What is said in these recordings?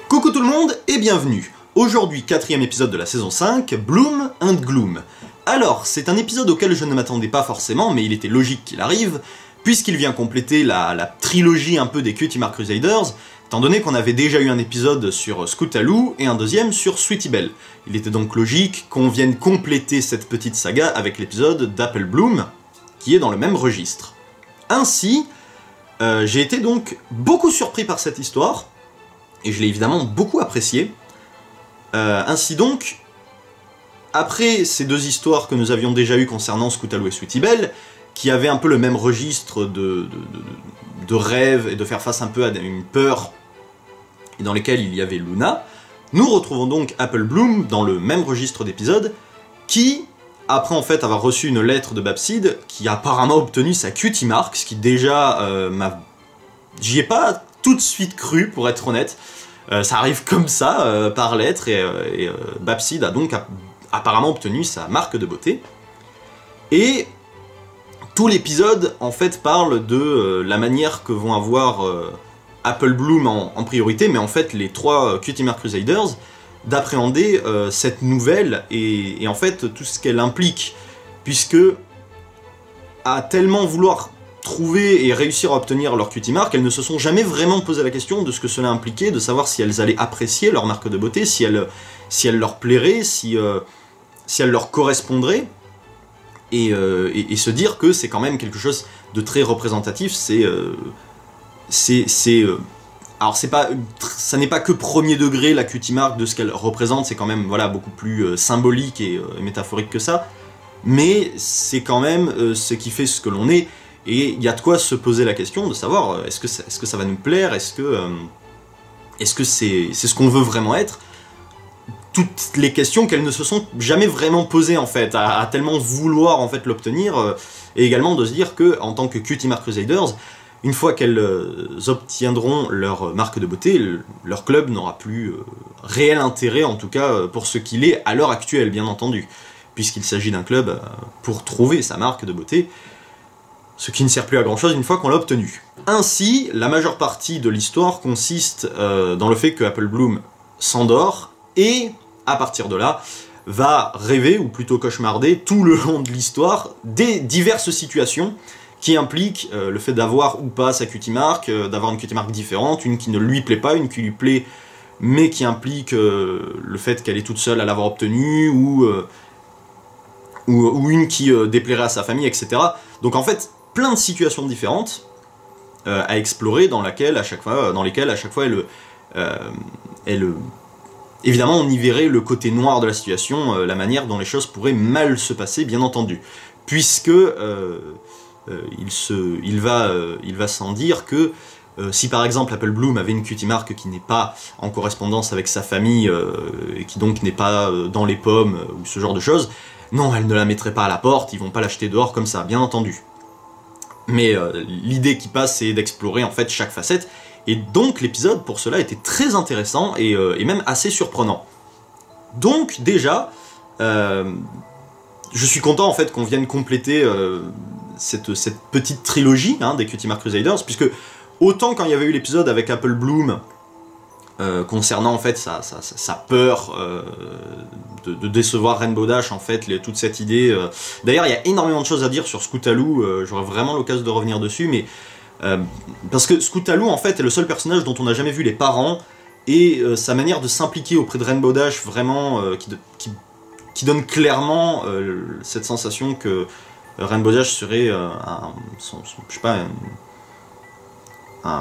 Coucou tout le monde et bienvenue. Aujourd'hui, 4e épisode de la saison 5, Bloom and Gloom. Alors, c'est un épisode auquel je ne m'attendais pas forcément, mais il était logique qu'il arrive, puisqu'il vient compléter la trilogie un peu des Cutie Mark Crusaders, étant donné qu'on avait déjà eu un épisode sur Scootaloo et un deuxième sur Sweetie Belle. Il était donc logique qu'on vienne compléter cette petite saga avec l'épisode d'Apple Bloom, qui est dans le même registre. Ainsi, j'ai été donc beaucoup surpris par cette histoire, et je l'ai évidemment beaucoup appréciée. Ainsi donc, après ces deux histoires que nous avions déjà eues concernant Scootaloo et Sweetie Belle, qui avaient un peu le même registre de rêve et de faire face un peu à une peur, et dans lesquels il y avait Luna, nous retrouvons donc Apple Bloom dans le même registre d'épisodes, qui, après en fait avoir reçu une lettre de Babside, qui a apparemment obtenu sa Cutie Mark, ce qui déjà j'y ai pas tout de suite cru, pour être honnête. Ça arrive comme ça, par lettre, et Babside a donc apparemment obtenu sa marque de beauté. Et tout l'épisode, en fait, parle de la manière que vont avoir Apple Bloom en priorité, mais en fait les trois Cutie Mark Crusaders, d'appréhender cette nouvelle, et en fait tout ce qu'elle implique, puisque à tellement vouloir trouver et réussir à obtenir leur Cutie Mark, elles ne se sont jamais vraiment posé la question de ce que cela impliquait, de savoir si elles allaient apprécier leur marque de beauté, si elle leur plairait, si elle leur correspondrait, et se dire que c'est quand même quelque chose de très représentatif. Alors ça n'est pas que premier degré la Cutie Mark de ce qu'elle représente, c'est quand même voilà, beaucoup plus symbolique et métaphorique que ça, mais c'est quand même ce qui fait ce que l'on est. Et il y a de quoi se poser la question de savoir est-ce que ça va nous plaire, est-ce que c'est ce qu'on veut vraiment être. Toutes les questions qu'elles ne se sont jamais vraiment posées en fait, à tellement vouloir en fait l'obtenir, et également de se dire que en tant que Cutie Mark Crusaders, une fois qu'elles obtiendront leur marque de beauté, leur club n'aura plus réel intérêt, en tout cas pour ce qu'il est à l'heure actuelle bien entendu, puisqu'il s'agit d'un club pour trouver sa marque de beauté, ce qui ne sert plus à grand chose une fois qu'on l'a obtenu. Ainsi, la majeure partie de l'histoire consiste dans le fait que Apple Bloom s'endort, et à partir de là, va rêver, ou plutôt cauchemarder, tout le long de l'histoire, des diverses situations qui impliquent le fait d'avoir ou pas sa Cutie Mark, d'avoir une Cutie Mark différente, une qui ne lui plaît pas, une qui lui plaît, mais qui implique le fait qu'elle est toute seule à l'avoir obtenue, ou une qui déplairait à sa famille, etc. Donc en fait, plein de situations différentes à explorer, dans lesquelles à chaque fois évidemment on y verrait le côté noir de la situation, la manière dont les choses pourraient mal se passer, bien entendu, puisque il va sans dire que si par exemple Apple Bloom avait une Cutie Mark qui n'est pas en correspondance avec sa famille, et qui donc n'est pas dans les pommes, ou ce genre de choses, non, elle ne la mettrait pas à la porte, ils vont pas l'acheter dehors comme ça, bien entendu. Mais l'idée qui passe, c'est d'explorer en fait chaque facette, et donc l'épisode pour cela était très intéressant et même assez surprenant. Donc déjà, je suis content en fait qu'on vienne compléter cette petite trilogie des Cutie Mark Crusaders, puisque autant quand il y avait eu l'épisode avec Apple Bloom concernant en fait sa peur de décevoir Rainbow Dash, en fait, toute cette idée. D'ailleurs, il y a énormément de choses à dire sur Scootaloo, j'aurai vraiment l'occasion de revenir dessus, mais parce que Scootaloo en fait est le seul personnage dont on n'a jamais vu les parents, et sa manière de s'impliquer auprès de Rainbow Dash, vraiment, qui donne clairement cette sensation que Rainbow Dash serait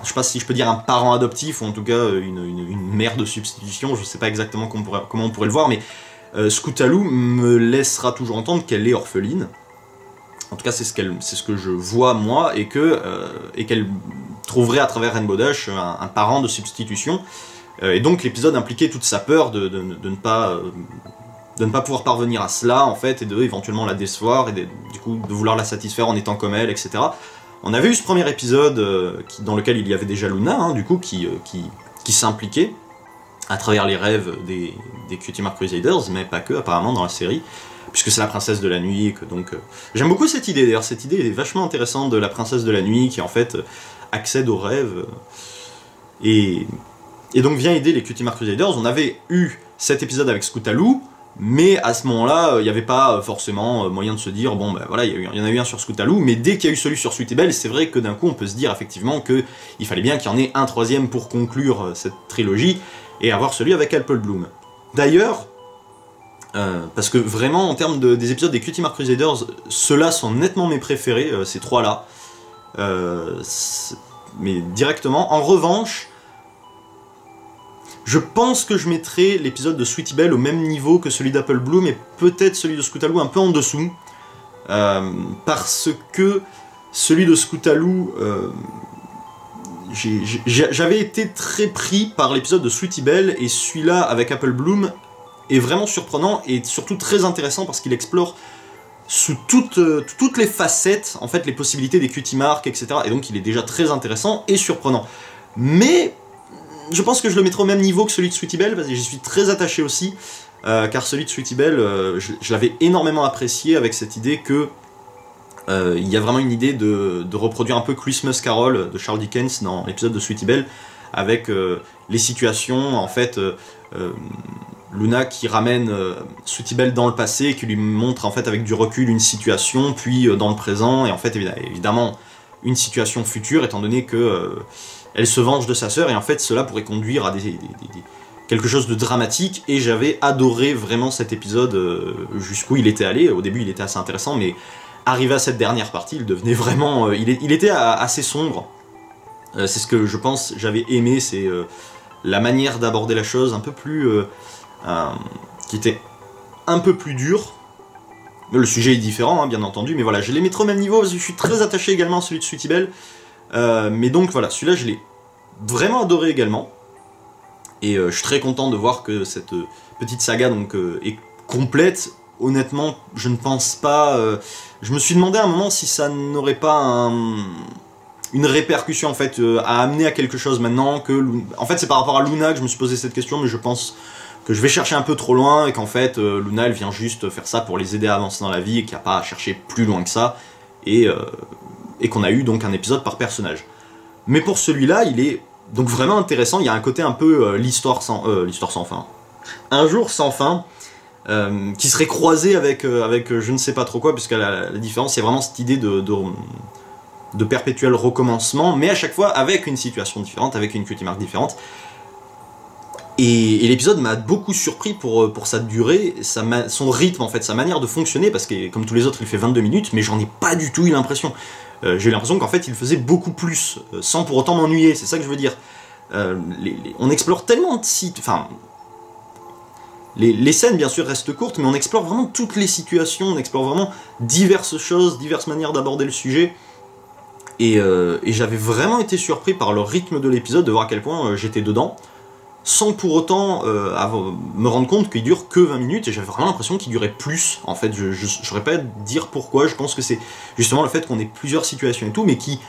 je sais pas si je peux dire un parent adoptif, ou en tout cas une mère de substitution, je sais pas exactement comment on pourrait le voir, mais Scootaloo me laissera toujours entendre qu'elle est orpheline. En tout cas, c'est ce que je vois moi, et qu'elle trouverait à travers Rainbow Dash un parent de substitution. Et donc l'épisode impliquait toute sa peur de ne pas pouvoir parvenir à cela, en fait, et de éventuellement la décevoir, et du coup de vouloir la satisfaire en étant comme elle, etc. On avait eu ce premier épisode dans lequel il y avait déjà Luna, du coup, qui s'impliquait à travers les rêves des Cutie Mark Crusaders, mais pas que, apparemment, dans la série, puisque c'est la princesse de la nuit, et que donc... J'aime beaucoup cette idée, d'ailleurs, cette idée est vachement intéressante de la princesse de la nuit, qui en fait accède aux rêves, et et donc vient aider les Cutie Mark Crusaders. On avait eu cet épisode avec Scootaloo, mais à ce moment-là, il n'y avait pas forcément moyen de se dire, bon ben voilà, il y en a eu un sur Scootaloo, mais dès qu'il y a eu celui sur Sweetie Belle, c'est vrai que d'un coup on peut se dire effectivement qu'il fallait bien qu'il y en ait un troisième pour conclure cette trilogie, et avoir celui avec Apple Bloom. D'ailleurs, parce que vraiment en termes des épisodes des Cutie Mark Crusaders, ceux-là sont nettement mes préférés, ces trois-là, mais directement. En revanche, je pense que je mettrai l'épisode de Sweetie Belle au même niveau que celui d'Apple Bloom, et peut-être celui de Scootaloo un peu en dessous, parce que celui de Scootaloo, j'avais été très pris par l'épisode de Sweetie Belle, et celui-là avec Apple Bloom est vraiment surprenant et surtout très intéressant parce qu'il explore sous toutes les facettes, en fait, les possibilités des Cutie Mark, etc. Et donc il est déjà très intéressant et surprenant. Mais je pense que je le mettrai au même niveau que celui de Sweetie Belle, parce que j'y suis très attaché aussi, car celui de Sweetie Belle, je l'avais énormément apprécié avec cette idée que il y a vraiment une idée de reproduire un peu Christmas Carol de Charles Dickens dans l'épisode de Sweetie Belle, avec les situations, en fait, Luna qui ramène Sweetie Belle dans le passé, qui lui montre en fait avec du recul une situation, puis dans le présent, et en fait évidemment une situation future, étant donné que elle se venge de sa sœur, et en fait cela pourrait conduire à quelque chose de dramatique, et j'avais adoré vraiment cet épisode jusqu'où il était allé. Au début il était assez intéressant, mais arrivé à cette dernière partie, il devenait vraiment... il était assez sombre. C'est ce que je pense j'avais aimé, c'est la manière d'aborder la chose un peu plus... qui était un peu plus dur. Le sujet est différent, hein, bien entendu, mais voilà, je les mettrai au même niveau, parce que je suis très attaché également à celui de Sweetie Belle. Mais donc voilà, celui-là je l'ai vraiment adoré également. Et je suis très content de voir que cette petite saga donc, est complète. Honnêtement, je ne pense pas... je me suis demandé à un moment si ça n'aurait pas une répercussion en fait, à amener à quelque chose maintenant que... En fait, c'est par rapport à Luna que je me suis posé cette question, mais je pense que je vais chercher un peu trop loin, et qu'en fait, Luna, elle vient juste faire ça pour les aider à avancer dans la vie, et qu'il n'y a pas à chercher plus loin que ça, et qu'on a eu donc un épisode par personnage. Mais pour celui-là, il est donc vraiment intéressant, il y a un côté un peu l'histoire sans fin. Un jour sans fin, qui serait croisé avec je ne sais pas trop quoi, puisque la différence, c'est vraiment cette idée de perpétuel recommencement, mais à chaque fois avec une situation différente, avec une Cutie Mark différente. Et l'épisode m'a beaucoup surpris pour sa durée, son rythme en fait, sa manière de fonctionner, parce que comme tous les autres il fait 22 minutes, mais j'en ai pas du tout eu l'impression. J'ai eu l'impression qu'en fait il faisait beaucoup plus, sans pour autant m'ennuyer, c'est ça que je veux dire. On explore tellement de sites, enfin... Les scènes bien sûr restent courtes, mais on explore vraiment toutes les situations, on explore vraiment diverses choses, diverses manières d'aborder le sujet. Et j'avais vraiment été surpris par le rythme de l'épisode, de voir à quel point j'étais dedans, sans pour autant me rendre compte qu'il dure que 20 minutes, et j'avais vraiment l'impression qu'il durait plus. En fait, je saurais pas dire pourquoi, je pense que c'est justement le fait qu'on ait plusieurs situations et tout, mais qui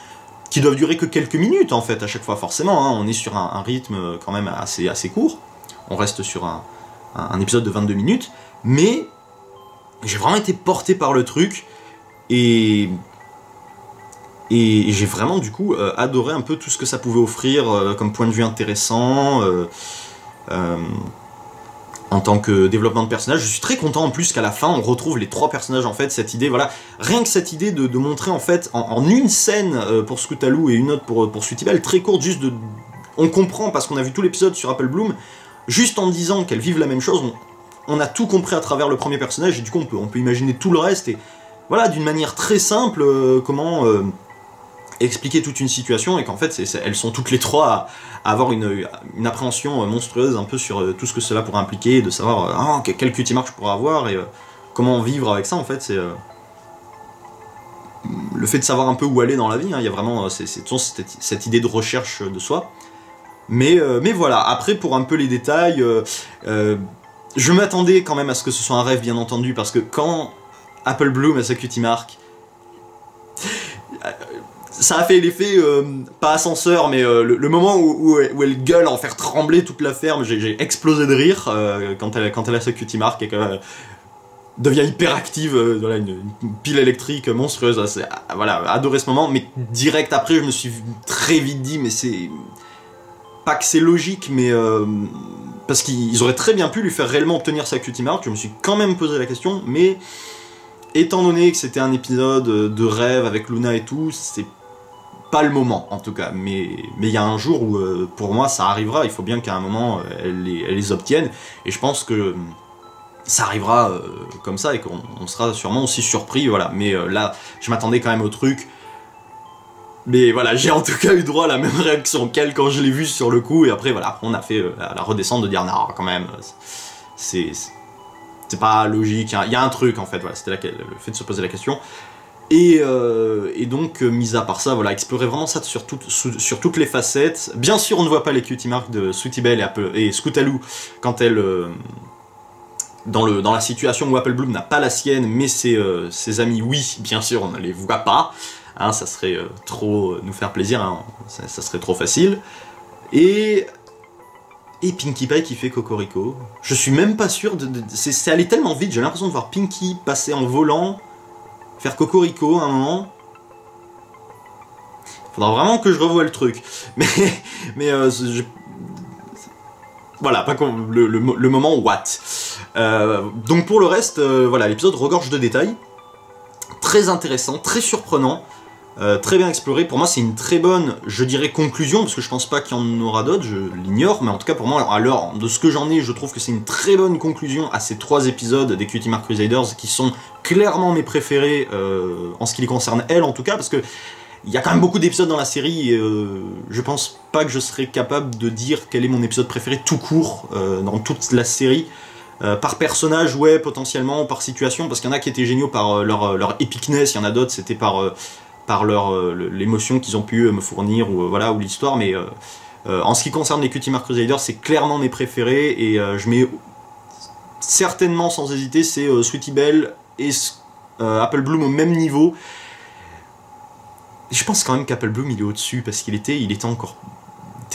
doivent durer que quelques minutes en fait à chaque fois, forcément, hein. On est sur un rythme quand même assez court, on reste sur un épisode de 22 minutes, mais j'ai vraiment été porté par le truc, et j'ai vraiment du coup adoré un peu tout ce que ça pouvait offrir comme point de vue intéressant, en tant que développement de personnage. Je suis très content en plus qu'à la fin on retrouve les trois personnages en fait, cette idée, voilà, rien que cette idée de montrer en fait en une scène pour Scootaloo et une autre pour Sweetie Belle, très courte, juste on comprend parce qu'on a vu tout l'épisode sur Apple Bloom, juste en disant qu'elles vivent la même chose, on a tout compris à travers le premier personnage, et du coup on peut imaginer tout le reste, et voilà, d'une manière très simple, comment expliquer toute une situation, et qu'en fait elles sont toutes les trois à avoir une appréhension monstrueuse un peu sur tout ce que cela pourrait impliquer, de savoir quelle Cutie Mark je pourrais avoir, et comment vivre avec ça en fait, c'est... le fait de savoir un peu où aller dans la vie, hein, il y a vraiment cette idée de recherche de soi. Mais voilà, après pour un peu les détails, je m'attendais quand même à ce que ce soit un rêve bien entendu, parce que quand Apple Bloom a sa Cutie Mark, ça a fait l'effet, pas ascenseur, mais le moment où elle gueule à en faire trembler toute la ferme, j'ai explosé de rire quand elle a sa Cutie Mark et qu'elle devient hyperactive, voilà, une pile électrique monstrueuse, voilà, adoré ce moment, mais direct après je me suis très vite dit, mais pas que c'est logique, mais parce qu'ils auraient très bien pu lui faire réellement obtenir sa cutie mark. Je me suis quand même posé la question, mais étant donné que c'était un épisode de rêve avec Luna et tout, c'est pas le moment en tout cas. Mais il y a un jour où pour moi ça arrivera. Il faut bien qu'à un moment elle les obtienne, et je pense que ça arrivera comme ça et qu'on sera sûrement aussi surpris. Voilà. Mais là, je m'attendais quand même au truc. Mais voilà, j'ai en tout cas eu droit à la même réaction qu'elle quand je l'ai vu sur le coup, et après voilà, on a fait la redescente de dire non, quand même, c'est pas logique, il y a un truc en fait, voilà, c'était le fait de se poser la question. Et donc, mis à part ça, voilà, explorer vraiment ça sur toutes les facettes. Bien sûr, on ne voit pas les cutie marks de Sweetie Belle et Scootaloo quand elle. Dans la situation où Apple Bloom n'a pas la sienne, mais ses amis, oui, bien sûr, on ne les voit pas. Hein, ça serait trop nous faire plaisir, hein, ça serait trop facile. Et Pinkie Pie qui fait Cocorico. Je suis même pas sûr c'est allé tellement vite, j'ai l'impression de voir Pinkie passer en volant, faire Cocorico à un moment. Faudra vraiment que je revoie le truc. Mais voilà, pas le moment what. Donc pour le reste, voilà, l'épisode regorge de détails. Très intéressant, très surprenant. Très bien exploré. Pour moi, c'est une très bonne, je dirais, conclusion, parce que je pense pas qu'il y en aura d'autres, je l'ignore, mais en tout cas, pour moi, à l'heure de ce que j'en ai, je trouve que c'est une très bonne conclusion à ces 3 épisodes des Cutie Mark Crusaders, qui sont clairement mes préférés, en ce qui les concerne, elles, en tout cas, parce que il y a quand même beaucoup d'épisodes dans la série, et je pense pas que je serais capable de dire quel est mon épisode préféré tout court, dans toute la série. Par personnage, ouais, potentiellement, par situation, parce qu'il y en a qui étaient géniaux par leur epicness, il y en a d'autres, c'était par l'émotion qu'ils ont pu me fournir, ou voilà, ou l'histoire, mais en ce qui concerne les Cutie Mark Crusaders, c'est clairement mes préférés, et je mets certainement, sans hésiter, c'est Sweetie Belle et Apple Bloom au même niveau. Et je pense quand même qu'Apple Bloom il est au-dessus, parce qu'il était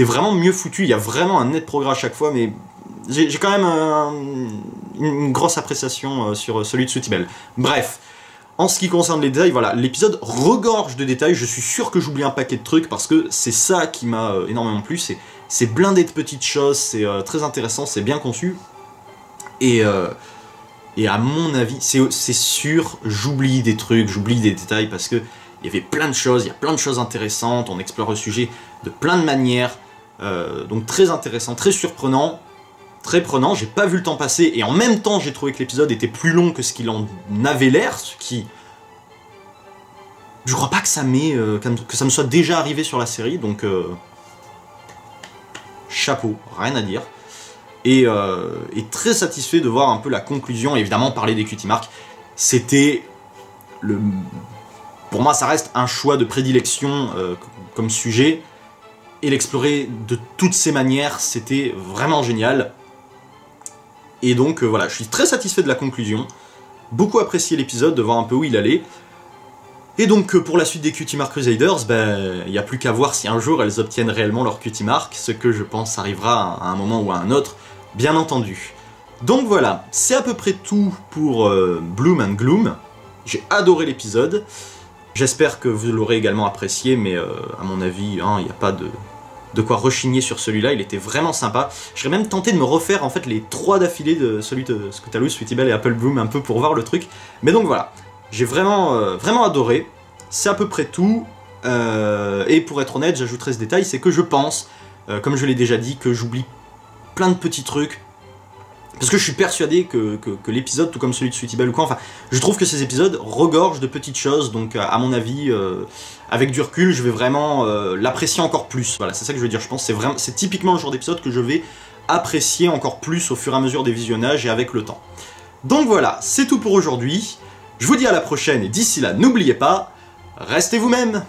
vraiment mieux foutu, il y a vraiment un net progrès à chaque fois, mais j'ai quand même une grosse appréciation sur celui de Sweetie Belle. Bref. En ce qui concerne les détails, voilà, l'épisode regorge de détails, je suis sûr que j'oublie un paquet de trucs, parce que c'est ça qui m'a énormément plu, c'est blindé de petites choses, c'est très intéressant, c'est bien conçu, et à mon avis, c'est sûr, j'oublie des trucs, j'oublie des détails, parce que il y avait plein de choses, il y a plein de choses intéressantes, on explore le sujet de plein de manières, donc très intéressant, très surprenant, très prenant, j'ai pas vu le temps passer, et en même temps j'ai trouvé que l'épisode était plus long que ce qu'il en avait l'air, ce qui... Je crois pas que ça me soit déjà arrivé sur la série, donc... chapeau, rien à dire. Et très satisfait de voir un peu la conclusion, et évidemment parler des Cutie Mark, c'était le... Pour moi ça reste un choix de prédilection comme sujet, et l'explorer de toutes ces manières, c'était vraiment génial. Et donc voilà, je suis très satisfait de la conclusion, beaucoup apprécié l'épisode, de voir un peu où il allait. Et donc pour la suite des Cutie Mark Crusaders, ben, il n'y a plus qu'à voir si un jour elles obtiennent réellement leur Cutie Mark, ce que je pense arrivera à un moment ou à un autre, bien entendu. Donc voilà, c'est à peu près tout pour Bloom and Gloom. J'ai adoré l'épisode, j'espère que vous l'aurez également apprécié, mais à mon avis, hein, il n'y a pas de quoi rechigner sur celui-là, il était vraiment sympa. Je serais même tenté de me refaire en fait les 3 d'affilée de celui de Scootaloo, Sweetie Belle et Apple Bloom, un peu pour voir le truc. Mais donc voilà, j'ai vraiment, vraiment adoré, c'est à peu près tout. Et pour être honnête, j'ajouterai ce détail, c'est que je pense, comme je l'ai déjà dit, que j'oublie plein de petits trucs. Parce que je suis persuadé que l'épisode, tout comme celui de Sweetie Belle ou quoi, enfin, je trouve que ces épisodes regorgent de petites choses, donc à mon avis, avec du recul, je vais vraiment l'apprécier encore plus. Voilà, c'est ça que je veux dire, je pense que c'est typiquement le genre d'épisode que je vais apprécier encore plus au fur et à mesure des visionnages et avec le temps. Donc voilà, c'est tout pour aujourd'hui, je vous dis à la prochaine, et d'ici là, n'oubliez pas, restez vous-même!